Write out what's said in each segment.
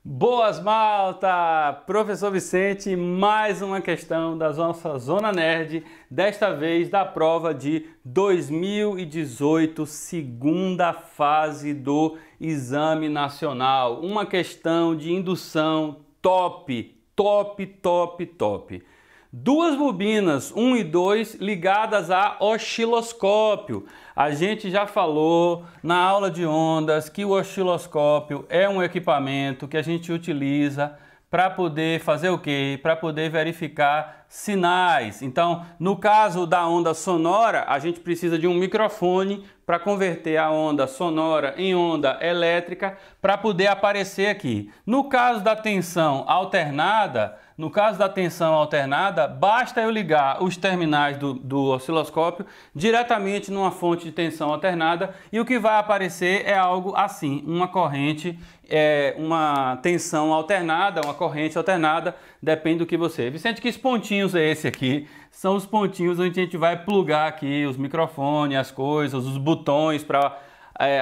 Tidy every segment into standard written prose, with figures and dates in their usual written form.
Boas, malta! Professor Vicente, mais uma questão da nossa Zona Nerd, desta vez da prova de 2018, segunda fase do Exame Nacional. Uma questão de indução top. Duas bobinas, 1 e 2, ligadas a osciloscópio. A gente já falou na aula de ondas que o osciloscópio é um equipamento que a gente utiliza para poder fazer o quê? Para poder verificar sinais. Então, no caso da onda sonora, a gente precisa de um microfone para converter a onda sonora em onda elétrica para poder aparecer aqui. No caso da tensão alternada, basta eu ligar os terminais do osciloscópio diretamente numa fonte de tensão alternada e o que vai aparecer é algo assim, uma corrente, uma tensão alternada, uma corrente alternada, depende do que você... Vicente, que pontinhos é esse aqui? São os pontinhos onde a gente vai plugar aqui os microfones, as coisas, os botões para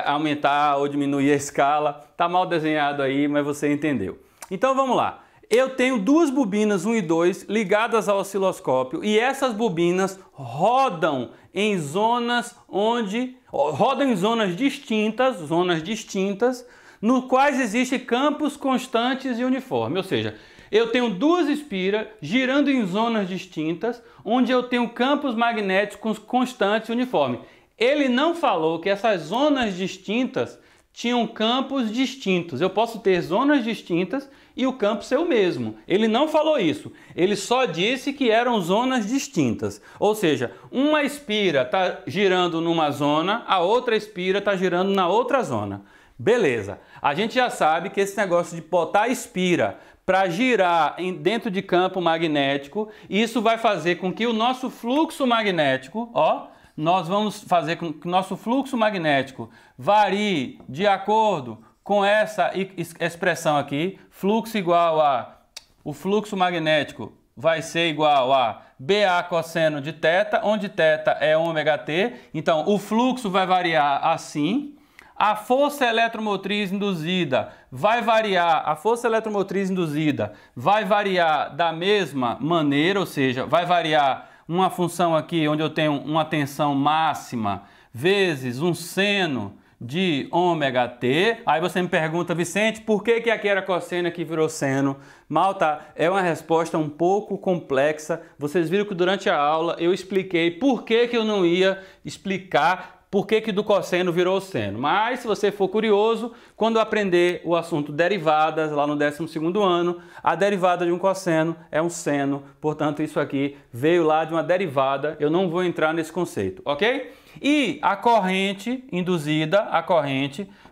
aumentar ou diminuir a escala. Tá mal desenhado aí, mas você entendeu. Então vamos lá. Eu tenho duas bobinas 1 e 2 ligadas ao osciloscópio e essas bobinas rodam em zonas distintas, no quais existem campos constantes e uniformes. Ou seja, eu tenho duas espiras girando em zonas distintas, onde eu tenho campos magnéticos constantes e uniformes. Ele não falou que essas zonas distintas tinham campos distintos. Eu posso ter zonas distintas e o campo ser o mesmo. Ele não falou isso. Ele só disse que eram zonas distintas. Ou seja, uma espira está girando numa zona, a outra espira está girando na outra zona. Beleza. A gente já sabe que esse negócio de botar espira para girar dentro de campo magnético, isso vai fazer com que o nosso fluxo magnético, nós vamos fazer com que o nosso fluxo magnético varie de acordo com essa expressão aqui, fluxo igual a, o fluxo magnético vai ser igual a BA cosseno de θ, onde θ é ômega-t, então o fluxo vai variar assim. A força eletromotriz induzida vai variar, da mesma maneira, ou seja, vai variar uma função aqui onde eu tenho uma tensão máxima vezes um seno de ômega-t. Aí você me pergunta, Vicente, por que aqui era cosseno e aqui virou seno? Malta, é uma resposta um pouco complexa. Vocês viram que durante a aula eu expliquei por que eu não ia explicar por que do cosseno virou seno. Mas, se você for curioso, quando aprender o assunto derivadas, lá no 12º ano, a derivada de um cosseno é um seno. Portanto, isso aqui veio lá de uma derivada. Eu não vou entrar nesse conceito, ok? E a corrente induzida,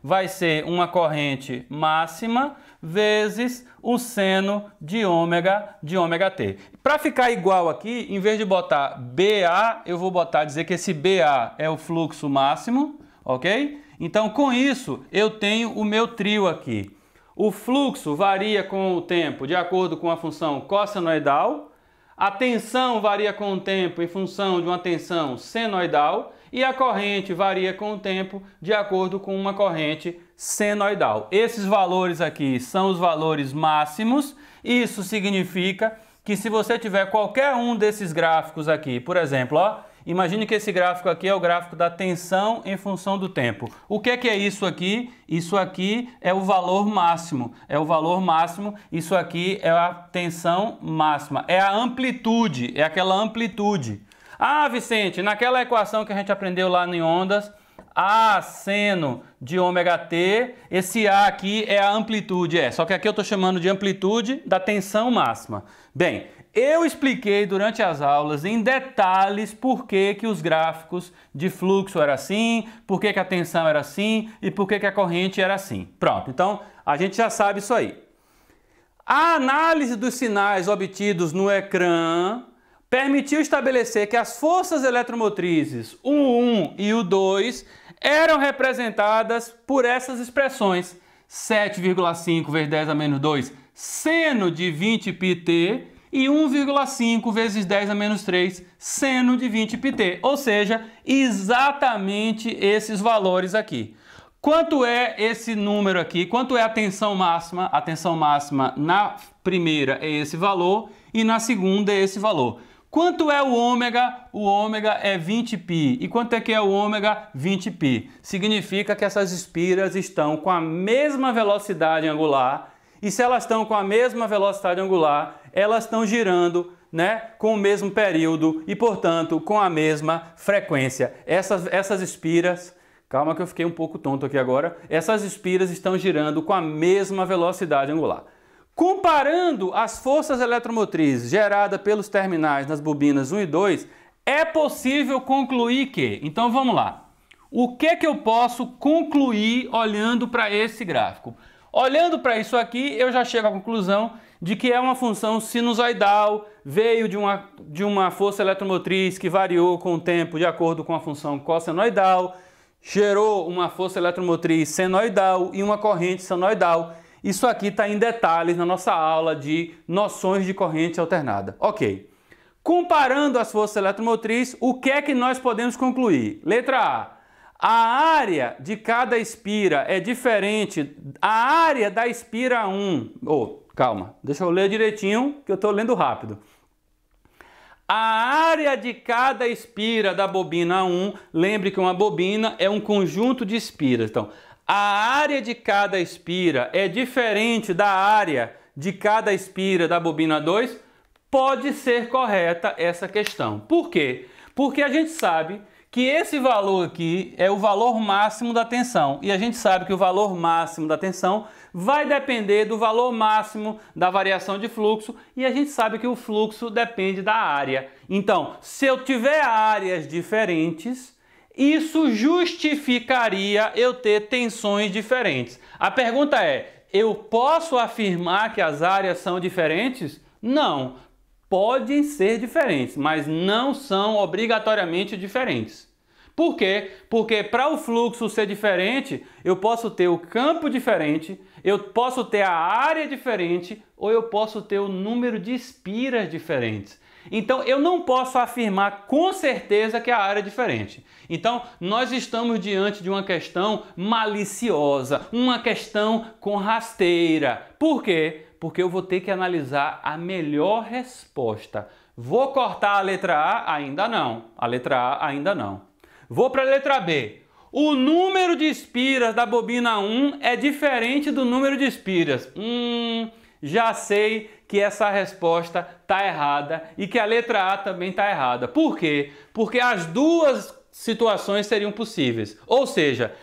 vai ser uma corrente máxima vezes o seno de ômega-t. Para ficar igual aqui, em vez de botar BA, eu vou dizer que esse BA é o fluxo máximo, ok? Então, com isso, eu tenho o meu trio aqui. O fluxo varia com o tempo de acordo com a função cossenoidal, a tensão varia com o tempo em função de uma tensão senoidal e a corrente varia com o tempo de acordo com uma corrente senoidal. Esses valores aqui são os valores máximos. Isso significa que se você tiver qualquer um desses gráficos aqui, por exemplo, imagine que esse gráfico aqui é o gráfico da tensão em função do tempo. O que é isso aqui? Isso aqui é o valor máximo. Isso aqui é a tensão máxima. É a amplitude, é aquela amplitude. Ah, Vicente, naquela equação que a gente aprendeu lá em ondas, A seno de ômega-t, esse A aqui é a amplitude, só que aqui eu estou chamando de amplitude da tensão máxima. Bem, eu expliquei durante as aulas em detalhes por que os gráficos de fluxo eram assim, por que a tensão era assim e por que a corrente era assim. Pronto, então a gente já sabe isso aí. A análise dos sinais obtidos no ecrã permitiu estabelecer que as forças eletromotrizes U1 e U2 eram representadas por essas expressões. 7,5 vezes 10 a menos 2 seno de 20 πt e 1,5 vezes 10 a menos 3 seno de 20 πt. Ou seja, exatamente esses valores aqui. Quanto é esse número aqui? Quanto é a tensão máxima? A tensão máxima na primeira é esse valor e na segunda é esse valor. Quanto é o ômega? O ômega é 20π. E quanto é que é o ômega? 20π. Significa que essas espiras estão com a mesma velocidade angular. E se elas estão com a mesma velocidade angular, elas estão girando, né, com o mesmo período e, portanto, com a mesma frequência. Essas espiras... Calma que eu fiquei um pouco tonto aqui agora. Essas espiras estão girando com a mesma velocidade angular. Comparando as forças eletromotrizes geradas pelos terminais nas bobinas 1 e 2, é possível concluir que... Então vamos lá. O que eu posso concluir olhando para esse gráfico? Olhando para isso aqui, eu já chego à conclusão de que é uma função sinusoidal, veio de uma força eletromotriz que variou com o tempo de acordo com a função cossenoidal, gerou uma força eletromotriz senoidal e uma corrente senoidal. Isso aqui está em detalhes na nossa aula de noções de corrente alternada. Ok. Comparando as forças eletromotrizes, o que é que nós podemos concluir? Letra A. A área de cada espira é diferente. A área da espira 1... calma, deixa eu ler direitinho, que eu estou lendo rápido. A área de cada espira da bobina 1, lembre que uma bobina é um conjunto de espiras. Então, a área de cada espira é diferente da área de cada espira da bobina 2? Pode ser correta essa questão. Por quê? Porque a gente sabe que esse valor aqui é o valor máximo da tensão. E a gente sabe que o valor máximo da tensão vai depender do valor máximo da variação de fluxo. E a gente sabe que o fluxo depende da área. Então, se eu tiver áreas diferentes, isso justificaria eu ter tensões diferentes. A pergunta é, eu posso afirmar que as áreas são diferentes? Não. Podem ser diferentes, mas não são obrigatoriamente diferentes. Por quê? Porque para o fluxo ser diferente, eu posso ter o campo diferente, eu posso ter a área diferente ou eu posso ter o número de espiras diferentes. Então, eu não posso afirmar com certeza que a área é diferente. Então, nós estamos diante de uma questão maliciosa, uma questão com rasteira. Por quê? Porque eu vou ter que analisar a melhor resposta. Vou cortar a letra A? Ainda não. A letra A ainda não. Vou para a letra B. O número de espiras da bobina 1 é diferente do número de espiras. Já sei que essa resposta está errada e que a letra A também está errada. Por quê? Porque as duas situações seriam possíveis. Ou seja,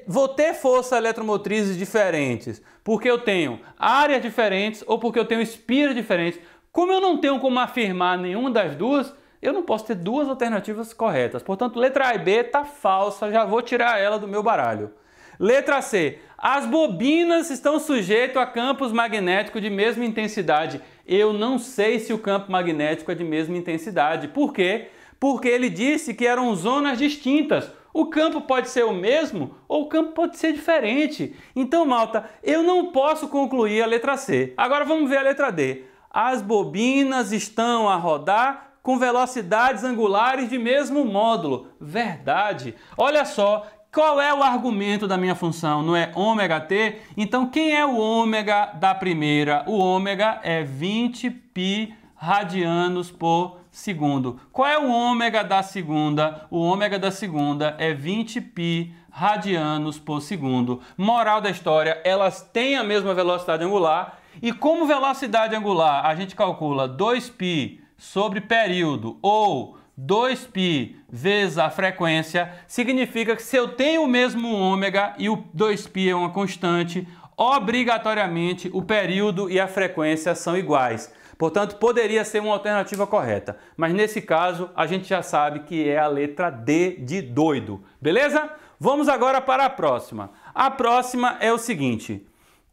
vou ter forças eletromotrizes diferentes porque eu tenho áreas diferentes ou porque eu tenho espiras diferentes. Como eu não tenho como afirmar nenhuma das duas, eu não posso ter duas alternativas corretas. Portanto, letra A e B está falsa, já vou tirar ela do meu baralho. Letra C. As bobinas estão sujeitas a campos magnéticos de mesma intensidade. Eu não sei se o campo magnético é de mesma intensidade. Por quê? Porque ele disse que eram zonas distintas. O campo pode ser o mesmo ou o campo pode ser diferente. Então, malta, eu não posso concluir a letra C. Agora vamos ver a letra D. As bobinas estão a rodar com velocidades angulares de mesmo módulo. Verdade. Olha só, qual é o argumento da minha função? Não é ômega-t? Então, quem é o ômega da primeira? O ômega é 20π radianos por segundo. Qual é o ômega da segunda? O ômega da segunda é 20π radianos por segundo. Moral da história, elas têm a mesma velocidade angular e como velocidade angular a gente calcula 2π sobre período ou 2π vezes a frequência, significa que se eu tenho o mesmo ômega e o 2π é uma constante, obrigatoriamente o período e a frequência são iguais. Portanto, poderia ser uma alternativa correta. Mas nesse caso, a gente já sabe que é a letra D de doido. Beleza? Vamos agora para a próxima. A próxima é o seguinte.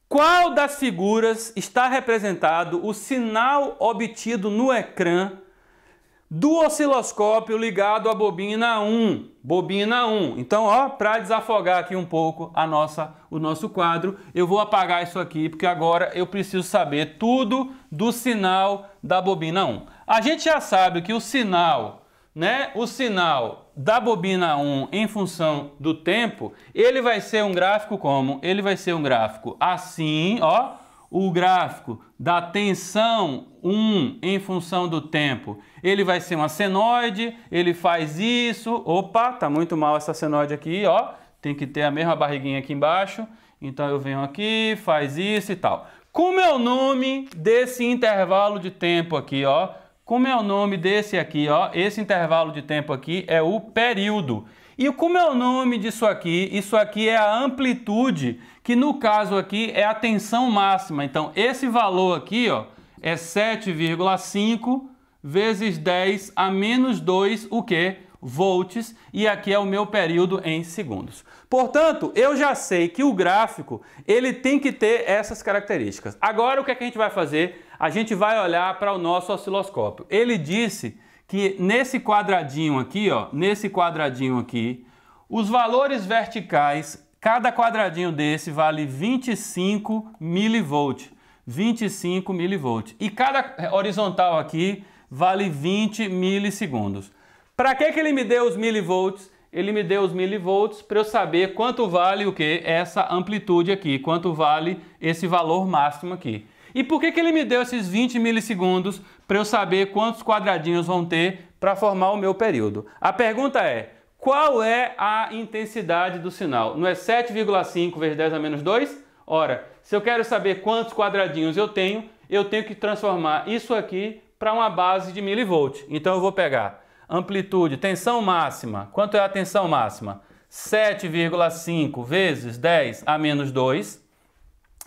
Qual das figuras está representado o sinal obtido no ecrã do osciloscópio ligado à bobina 1? Bobina 1. Então, ó, para desafogar aqui um pouco o nosso quadro, eu vou apagar isso aqui, porque agora eu preciso saber tudo do sinal da bobina 1. A gente já sabe que o sinal, né? O sinal da bobina 1 em função do tempo, ele vai ser um gráfico como? Ele vai ser um gráfico assim, ó, o gráfico da tensão 1 em função do tempo, ele vai ser uma senoide, ele faz isso, opa, tá muito mal essa senoide aqui, ó, tem que ter a mesma barriguinha aqui embaixo, então eu venho aqui, faz isso e tal. Como é o nome desse intervalo de tempo aqui, ó? Como é o nome desse aqui, ó? Esse intervalo de tempo aqui é o período. E como é o nome disso aqui? Isso aqui é a amplitude, que no caso aqui é a tensão máxima. Então, esse valor aqui, ó, é 7,5 vezes 10 a menos 2, o quê? Volts, e aqui é o meu período em segundos. Portanto, eu já sei que o gráfico ele tem que ter essas características. Agora, o que é que a gente vai fazer? A gente vai olhar para o nosso osciloscópio. Ele disse que nesse quadradinho aqui, ó, nesse quadradinho aqui, os valores verticais, cada quadradinho desse vale 25 milivolts. 25 milivolts. E cada horizontal aqui vale 20 milissegundos. Para que ele me deu os milivolts? Ele me deu os milivolts para eu saber quanto vale o que? Essa amplitude aqui, quanto vale esse valor máximo aqui. E por que ele me deu esses 20 milissegundos para eu saber quantos quadradinhos vão ter para formar o meu período? A pergunta é, qual é a intensidade do sinal? Não é 7,5 vezes 10 a menos 2? Ora, se eu quero saber quantos quadradinhos eu tenho que transformar isso aqui para uma base de milivolt. Então eu vou pegar amplitude, tensão máxima. Quanto é a tensão máxima? 7,5 vezes 10 a menos 2.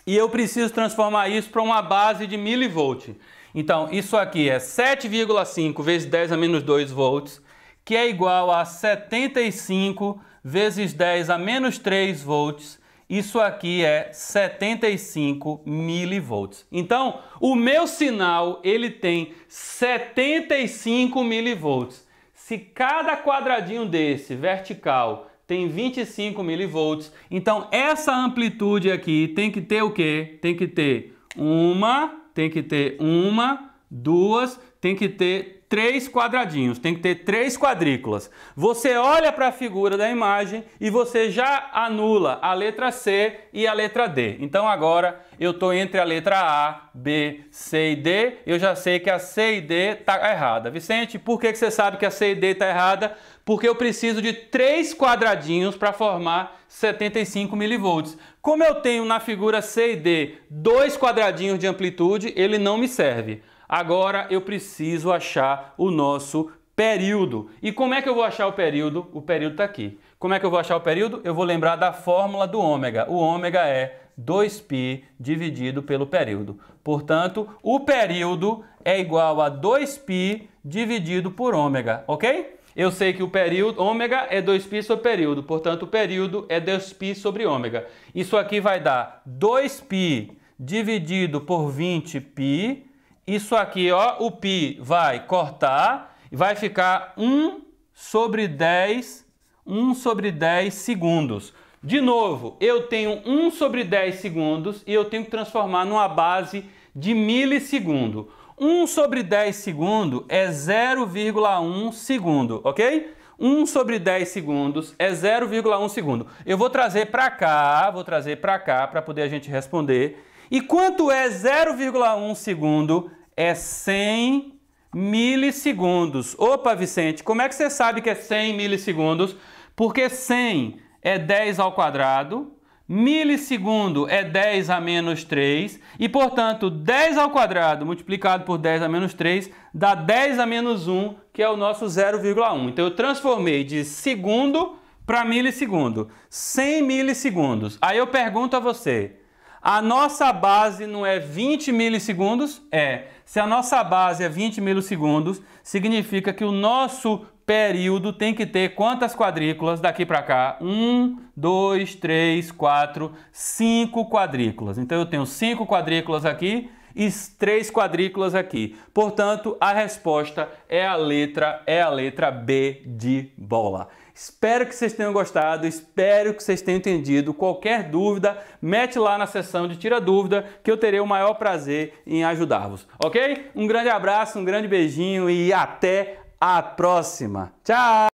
E eu preciso transformar isso para uma base de milivolt. Então, isso aqui é 7,5 vezes 10 a menos 2 volts, que é igual a 75 vezes 10 a menos 3 volts. Isso aqui é 75 milivolts. Então, o meu sinal ele tem 75 milivolts. Se cada quadradinho desse vertical tem 25 milivolts, então essa amplitude aqui tem que ter o quê? Tem que ter duas, tem que ter 3 quadradinhos, tem que ter 3 quadrículas. Você olha para a figura da imagem e você já anula a letra C e a letra D. Então agora eu estou entre a letra A, B, C e D. Eu já sei que a C e D está errada. Vicente, por que você sabe que a C e D está errada? Porque eu preciso de 3 quadradinhos para formar 75 milivolts. Como eu tenho na figura C e D 2 quadradinhos de amplitude, ele não me serve. Agora eu preciso achar o nosso período. E como é que eu vou achar o período? O período está aqui. Como é que eu vou achar o período? Eu vou lembrar da fórmula do ômega. O ômega é 2π dividido pelo período. Portanto, o período é igual a 2π dividido por ômega, ok? Eu sei que o período, ômega é 2π sobre período, portanto o período é 2π sobre ômega. Isso aqui vai dar 2π dividido por 20π. Isso aqui, ó, o π vai cortar e vai ficar 1 sobre 10 segundos. De novo, eu tenho 1 sobre 10 segundos e eu tenho que transformar numa base de milissegundo. 1 sobre 10 segundo é 0,1 segundo, ok? 1 sobre 10 segundos é 0,1 segundo. Eu vou trazer para cá, para poder a gente responder. E quanto é 0,1 segundo? É 100 milissegundos. Opa, Vicente, como é que você sabe que é 100 milissegundos? Porque 100 é 10 ao quadrado, milissegundo é 10 a menos 3, e, portanto, 10 ao quadrado multiplicado por 10 a menos 3 dá 10 a menos 1, que é o nosso 0,1. Então, eu transformei de segundo para milissegundo. 100 milissegundos. Aí eu pergunto a você, a nossa base não é 20 milissegundos? É. Se a nossa base é 20 milissegundos, significa que o nosso período tem que ter quantas quadrículas daqui para cá? 1, 2, 3, 4, 5 quadrículas. Então eu tenho 5 quadrículas aqui e 3 quadrículas aqui. Portanto, a resposta é a letra B de bola. Espero que vocês tenham gostado, espero que vocês tenham entendido. Qualquer dúvida, mete lá na seção de Tira Dúvida, que eu terei o maior prazer em ajudar-vos, ok? Um grande abraço, um grande beijinho e até a próxima. Tchau!